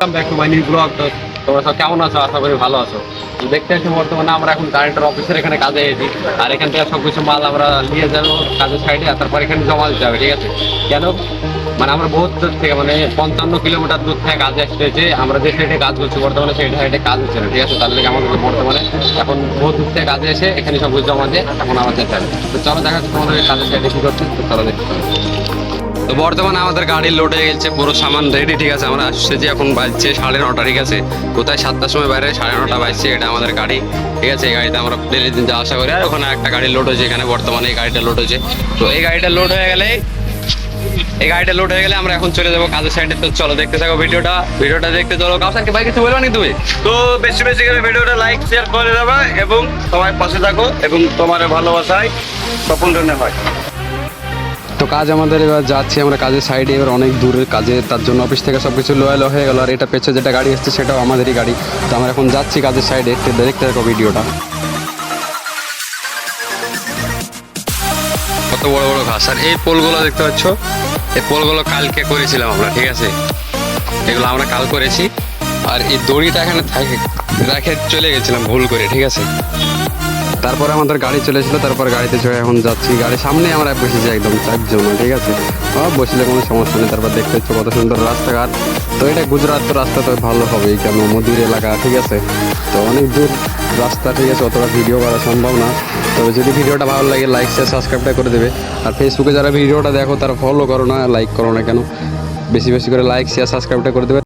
Back to my new blog. তো তোমরা সব কেমন আছো? আশা করি ভালো আছো। তো দেখতে আসছি বর্তমানে আমরা এখন কারেন্টের অফিসের এখানে কাজে এসেছি। আর এখান থেকে সব কিছু মাল আমরা নিয়ে যাবো কাজের সাইডে, আর তারপর এখানে জমা দিতে হবে, ঠিক আছে? কেন মানে আমরা বহুত দূর থেকে, মানে 55 কিলোমিটার দূর থেকে কাজে আসতেছে। আমরা যে সাইডে কাজ করছি বর্তমানে সেই সাইডে কাজ হচ্ছে না, ঠিক আছে? তার লেগে আমাদের বর্তমানে এখন বহুত দূর থেকে কাজে এসে এখানে সব কিছু জমা দিয়ে এখন আমার যেতে হবে। তো চলো দেখা যাচ্ছে তোমাদের কাজের সাইডে কি করছে, তো চলো দেখতে হবে। তো বর্তমানে আমাদের গাড়ি লোড হয়ে গেছে, পুরো সামান রেডি, ঠিক আছে? আমরা আসছে যে এখন বাজছে 9:30, ঠিক আছে? কোথায় 7টার সময় বাইরে, 9:30 বাজছে। এটা আমাদের গাড়ি, ঠিক আছে? এই গাড়িতে আমরা ডেলি দিন যাওয়া আসা করি। আর ওখানে একটা গাড়ি লোড হয়েছে, এখানে বর্তমানে এই গাড়িটা লোড হয়েছে। তো এই গাড়িটা লোড হয়ে গেলে আমরা এখন চলে যাবো কাজের সাইডে। তো চলো দেখতে থাকো ভিডিওটা দেখতে চলো। কাউসারকে ভাই কিছু বলবা নাকি তুমি? তো বেশি বেশি করে ভিডিওটা লাইক শেয়ার করে দেবে এবং সবাই পাশে থাকো এবং তোমার ভালোবাসায় সফল জন্য হয়। তো কাজ আমাদের এবার যাচ্ছি আমরা কাজের সাইডে, এবার অনেক দূরের কাজে, তার জন্য অফিস থেকে সব কিছু লোয়ালো হয়ে গেল। আর এটা পেছনে যেটা গাড়ি আসছে সেটাও আমাদেরই গাড়ি। তো আমরা এখন যাচ্ছি কাজের সাইডে, দেখতে থাকো ভিডিওটা। কত বড় বড় ঘাস, আর এই পোলগুলো দেখতে পাচ্ছ, এই পোলগুলো কালকে করেছিলাম আমরা, ঠিক আছে? এগুলো আমরা কাল করেছি। আর এই দড়িটা এখানে রেখে চলে গেছিলাম ভুল করে, ঠিক আছে? তারপরে আমাদের গাড়ি চলেছিল, তারপর গাড়িতে চড়ে এখন যাচ্ছি। গাড়ির সামনে আমরা বসেছি একদম 4 জন, ঠিক আছে? বসলে কোনো সমস্যা নেই। তারপর দেখতে হচ্ছে কত সুন্দর রাস্তাঘাট। তো এটা গুজরাট, তো রাস্তা তো ভালো হবেই, কেন মোদির এলাকা, ঠিক আছে? তো অনেক দূর রাস্তা, ঠিক আছে? অতটা ভিডিও করা সম্ভব না। তবে যদি ভিডিওটা ভালো লাগে লাইক শেয়ার সাবস্ক্রাইবটা করে দেবে। আর ফেসবুকে যারা ভিডিওটা দেখো তারা ফলো করো না, লাইক করো না, কেন? বেশি বেশি করে লাইক শেয়ার সাবস্ক্রাইবটা করে দেবে।